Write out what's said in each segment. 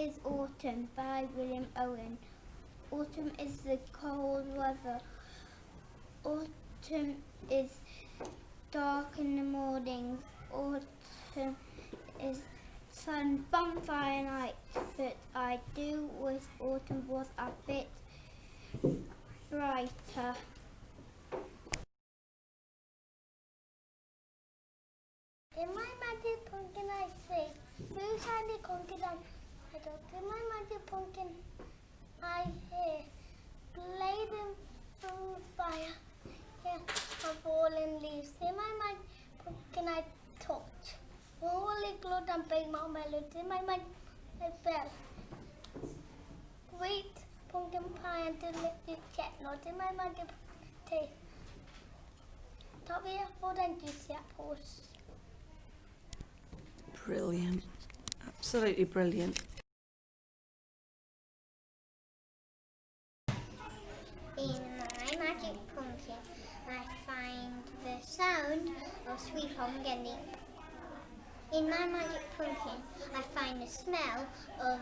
is Autumn by William Owen. Autumn is the cold weather. Autumn is dark in the mornings. Autumn is sun, bonfire night. But I do wish autumn was a bit brighter. In my magic pumpkin I say, blue shiny pumpkin and in my magic pumpkin I hear, blazing through fire, here are falling leaves. In my magic pumpkin I touch, holy glow and big mouth melody. In my magic I bell, great pumpkin pie and delicious chestnut. In my magic taste, toffee apple and juicy apples. Brilliant. Absolutely brilliant. In my magic pumpkin, I find the sound of sweet home candy. In my magic pumpkin, I find the smell of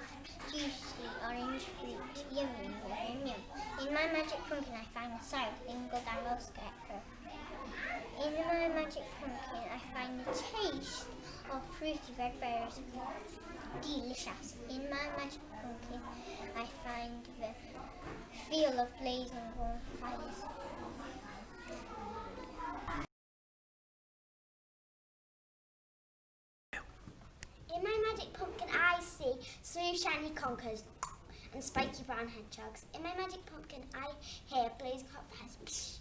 juicy orange fruit. Yum, yum, yum, yum. In my magic pumpkin, I find the sound of Dingle Dangle Scarecrow. In my magic pumpkin, I find the taste of fruity red berries. Delicious. In my magic pumpkin, I find the feel of blazing bonfires. In my magic pumpkin, I see smooth shiny conkers and spiky brown hedgehogs. In my magic pumpkin, I hear blazing hot fires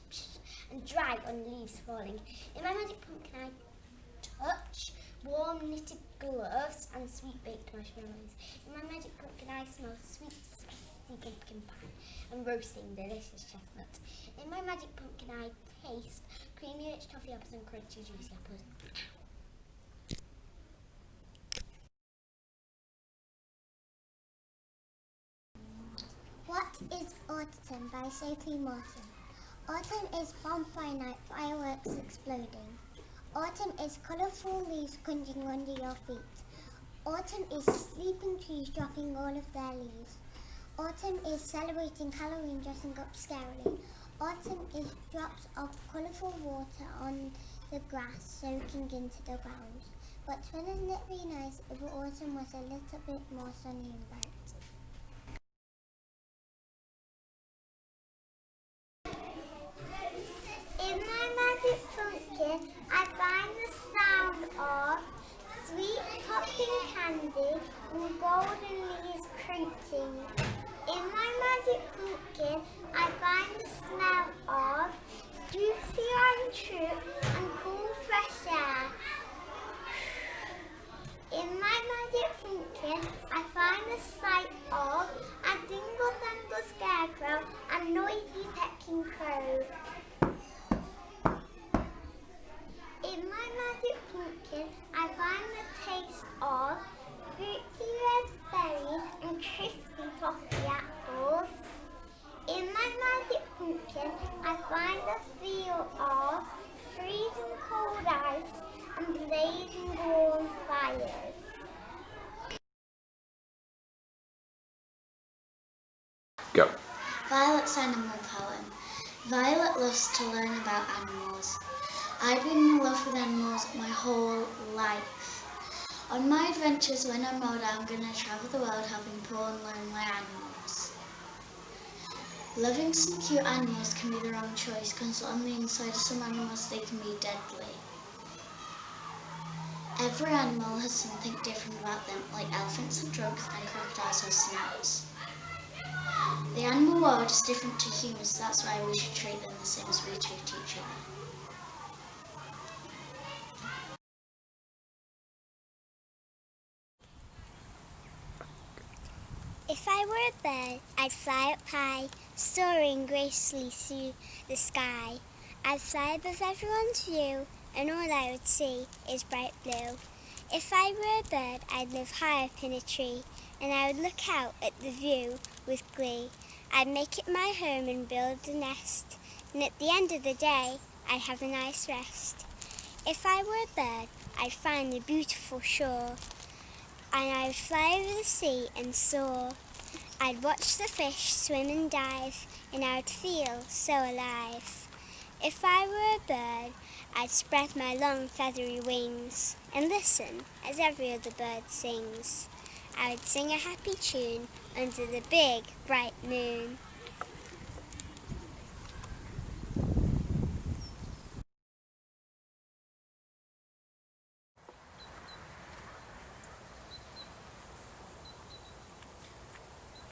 and dragon leaves falling. In my magic pumpkin, I touch warm knitted gloves and sweet baked marshmallows. In my magic pumpkin, I smell sweet spicy pumpkin pie and roasting delicious chestnuts. In my magic pumpkin, I taste creamy rich toffee apples and crunchy juicy apples. What is Autumn by Sophie Morton? Autumn is bonfire night, fireworks exploding. Autumn is colourful leaves crunching under your feet. Autumn is sleeping trees dropping all of their leaves. Autumn is celebrating Halloween dressing up scarily. Autumn is drops of colourful water on the grass soaking into the ground. But wouldn't it be nice if autumn was a little bit more sunny and bright? In my magic pumpkin, I find the sound of sweet popping candy and golden leaves crunching. In my magic pumpkin, I find the smell of juicy orange fruit and cool fresh air. In my magic pumpkin, I find the sight of a dingle dangle scarecrow and noisy pecking crows. In my magic pumpkin, I find the taste of fruity red berries and crispy toffee apples. In my magic pumpkin, I find the feel of freezing cold ice and blazing warm fires. Go. Violet's animal poem. Violet loves to learn about animals. I've been in love with animals my whole life. On my adventures when I'm older, I'm going to travel the world helping people and learn my animals. Loving some cute animals can be the wrong choice because on the inside of some animals they can be deadly. Every animal has something different about them, like elephants have drugs and crocodiles have snouts. The animal world is different to humans, that's why we should treat them the same as we treat each other. If I were a bird, I'd fly up high, soaring gracefully through the sky. I'd fly above everyone's view, and all I would see is bright blue. If I were a bird, I'd live high up in a tree, and I would look out at the view with glee. I'd make it my home and build a nest, and at the end of the day, I'd have a nice rest. If I were a bird, I'd find the beautiful shore, and I'd fly over the sea and soar. I'd watch the fish swim and dive, and I'd feel so alive. If I were a bird, I'd spread my long feathery wings and listen as every other bird sings. I would sing a happy tune under the big, bright moon.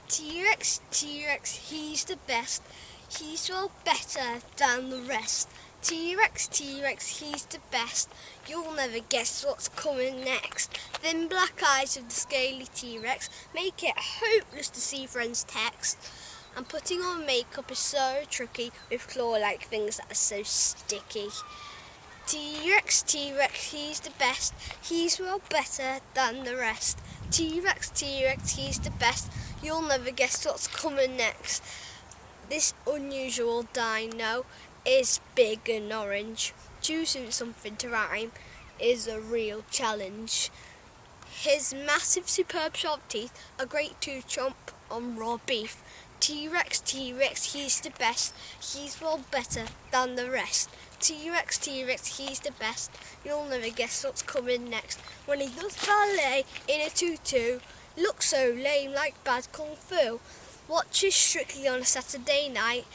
T-Rex, T-Rex, he's the best. He's well better than the rest. T-Rex, T-Rex, he's the best. You'll never guess what's coming next. Thin black eyes of the scaly T-Rex make it hopeless to see friends' text. And putting on makeup is so tricky with claw-like things that are so sticky. T-Rex, T-Rex, he's the best. He's well better than the rest. T-Rex, T-Rex, he's the best. You'll never guess what's coming next. This unusual dino is big and orange. Choosing something to rhyme is a real challenge. His massive, superb sharp teeth are great to chomp on raw beef. T-Rex, T-Rex, he's the best. He's well better than the rest. T-Rex, T-Rex, he's the best. You'll never guess what's coming next. When he does ballet in a tutu, looks so lame like bad kung fu. Watches Strictly on a Saturday night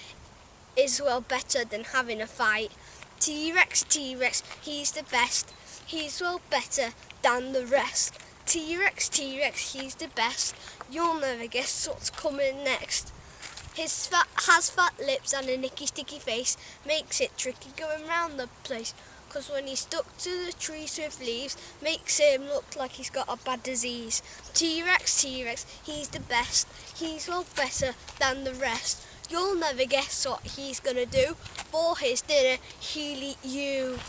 is well better than having a fight. T-Rex, T-Rex, he's the best. He's well better than the rest. T-Rex, T-Rex, he's the best. You'll never guess what's coming next. His has fat lips and a nicky sticky face, makes it tricky going round the place. 'Cause when he's stuck to the trees with leaves, makes him look like he's got a bad disease. T-Rex, T-Rex, he's the best. He's well better than the rest. You'll never guess what he's gonna do. For his dinner, he'll eat you.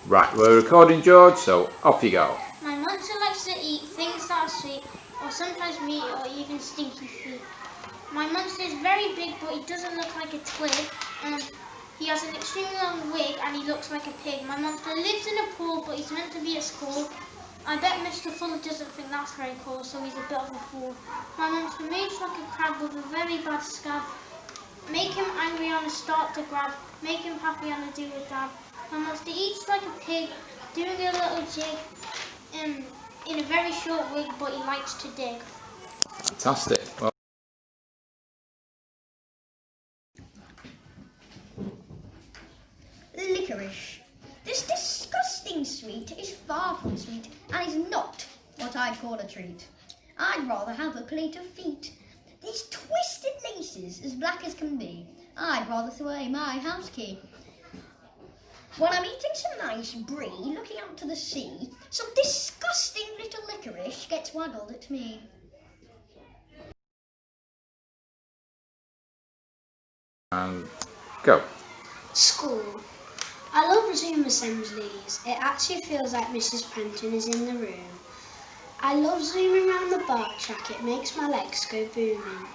Right, we're recording, George, so off you go. My monster likes to eat things that are sweet, or sometimes meat, or even stinky feet. My monster is very big, but he doesn't look like a twig. He has an extremely long wig, and he looks like a pig. My monster lives in a pool, but he's meant to be at school. I bet Mr. Fuller doesn't think that's very cool, so he's a bit of a fool. My monster moves like a crab with a very bad scab. Make him angry on a start to grab. Make him happy on a do a dab. My monster eats like a pig, doing a little jig in a very short wig, but he likes to dig. Fantastic. Well, Licorice. This disgusting sweet is far from sweet and is not what I'd call a treat. I'd rather have a plate of feet. These twisted laces, as black as can be, I'd rather throw away my house key. When I'm eating some nice brie, looking out to the sea, some disgusting little licorice gets waggled at me. and go. School. I love Zoom assemblies. It actually feels like Mrs. Prenton is in the room. I love zooming around the bark track. It makes my legs go booming.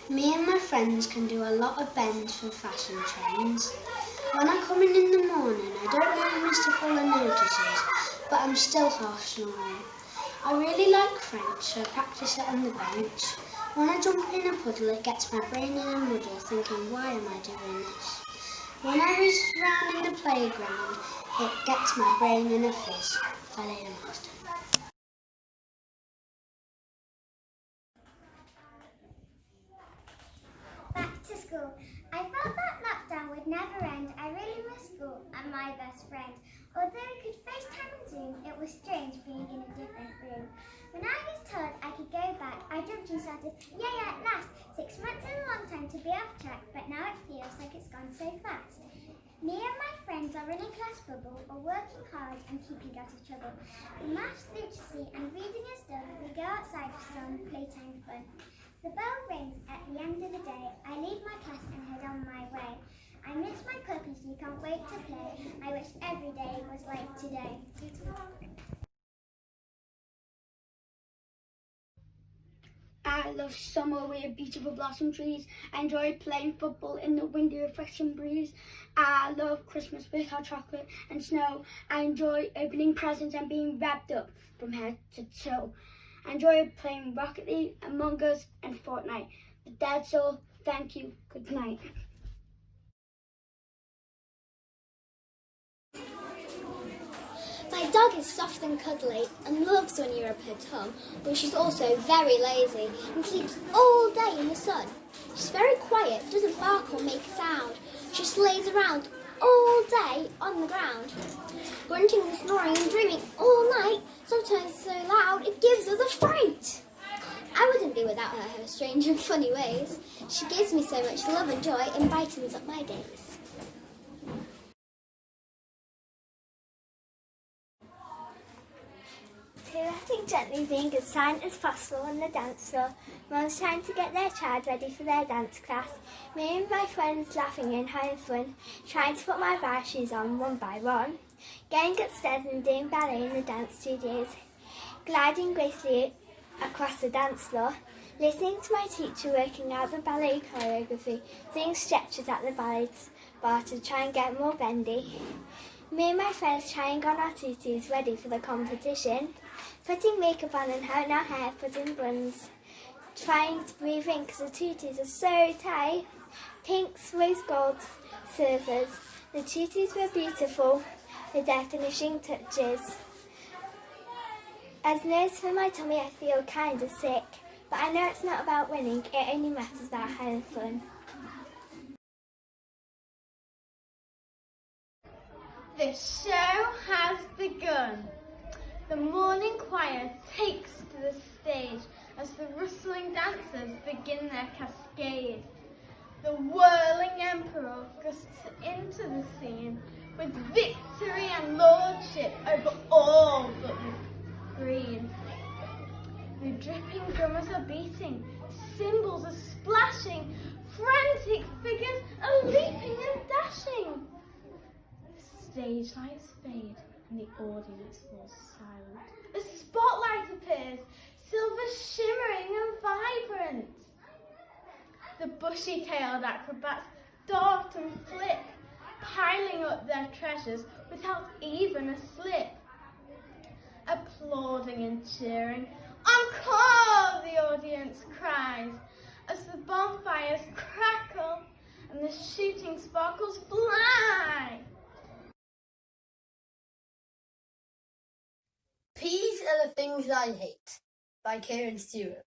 Me and my friends can do a lot of bends for fashion trends. When I come in the morning, I don't mind Mr. Fuller notices, but I'm still half snoring. I really like French, so I practice it on the bench. When I jump in a puddle, it gets my brain in a muddle, thinking, why am I doing this? When I whiz round in the playground, it gets my brain in a fizz. Valet the master. Back to school. I felt that lockdown would never end. I really miss school and my best friend. Although we could FaceTime and Zoom, it was strange being in a different room. When I was told I could go back, I jumped and shouted, yay, at last! 6 months is a long time to be off track, but now it feels like it's gone so fast. Me and my friends are in a class bubble, or working hard and keeping out of trouble. The maths literacy and reading is done, we go outside for some playtime fun. The bell rings at the end of the day. I leave my class and head on my way. I miss my puppies, you can't wait to play. I wish every day was like today. I love summer with beautiful blossom trees. I enjoy playing football in the windy, refreshing breeze. I love Christmas with hot chocolate and snow. I enjoy opening presents and being wrapped up from head to toe. I enjoy playing Rocket League, Among Us and Fortnite. But that's all. Thank you. Good night. My dog is soft and cuddly and loves when you rub her tongue, but she's also very lazy and sleeps all day in the sun. She's very quiet, doesn't bark or make a sound. She just lays around all day on the ground, grunting and snoring and dreaming all night, sometimes so loud it gives us a fright. I wouldn't be without her strange and funny ways. She gives me so much love and joy and brightens up my days. Pirouetting gently, being as silent as possible on the dance floor. Mum's trying to get their child ready for their dance class. Me and my friends laughing and having fun, trying to put my bar shoes on one by one. Getting upstairs and doing ballet in the dance studios. Gliding gracefully across the dance floor. Listening to my teacher working out the ballet choreography. Doing stretches at the ballet bar to try and get more bendy. Me and my friends trying on our tutus ready for the competition. Putting makeup on and having our hair put in buns. Trying to breathe in because the tutus are so tight. Pinks, rose gold, silvers. The tutus were beautiful, the definition touches. As nurse for my tummy I feel kind of sick. But I know it's not about winning, it only matters about having fun. The show has begun. The morning choir takes to the stage as the rustling dancers begin their cascade. The whirling emperor gusts into the scene with victory and lordship over all but the green. The dripping drummers are beating, cymbals are splashing, frantic figures are leaping and dashing. Stage lights fade and the audience falls silent. A spotlight appears, silver shimmering and vibrant. The bushy-tailed acrobats dart and flip, piling up their treasures without even a slip. Applauding and cheering, "Encore!" the audience cries, as the bonfires crackle and the shooting sparkles fly. Peas are the things I hate, by Karen Stewart.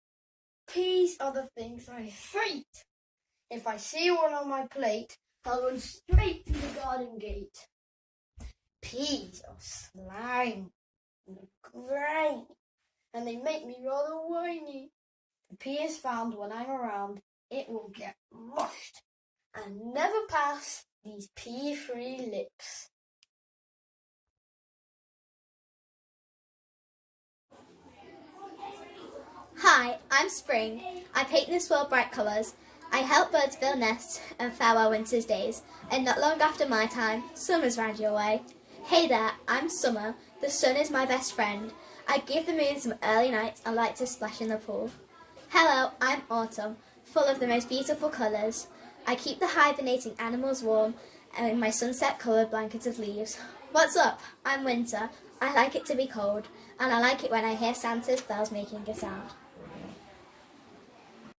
Peas are the things I hate. If I see one on my plate, I'll run straight to the garden gate. Peas are slime and grey, and they make me rather whiny. The pea is found when I'm around, it will get mushed and never pass these pea-free lips. Hi, I'm Spring. I paint this world bright colours. I help birds build nests and farewell winter's days. And not long after my time, summer's round your way. Hey there, I'm Summer. The sun is my best friend. I give the moon some early nights and like to splash in the pool. Hello, I'm Autumn, full of the most beautiful colours. I keep the hibernating animals warm and my sunset coloured blankets of leaves. What's up? I'm Winter. I like it to be cold, and I like it when I hear Santa's bells making a sound.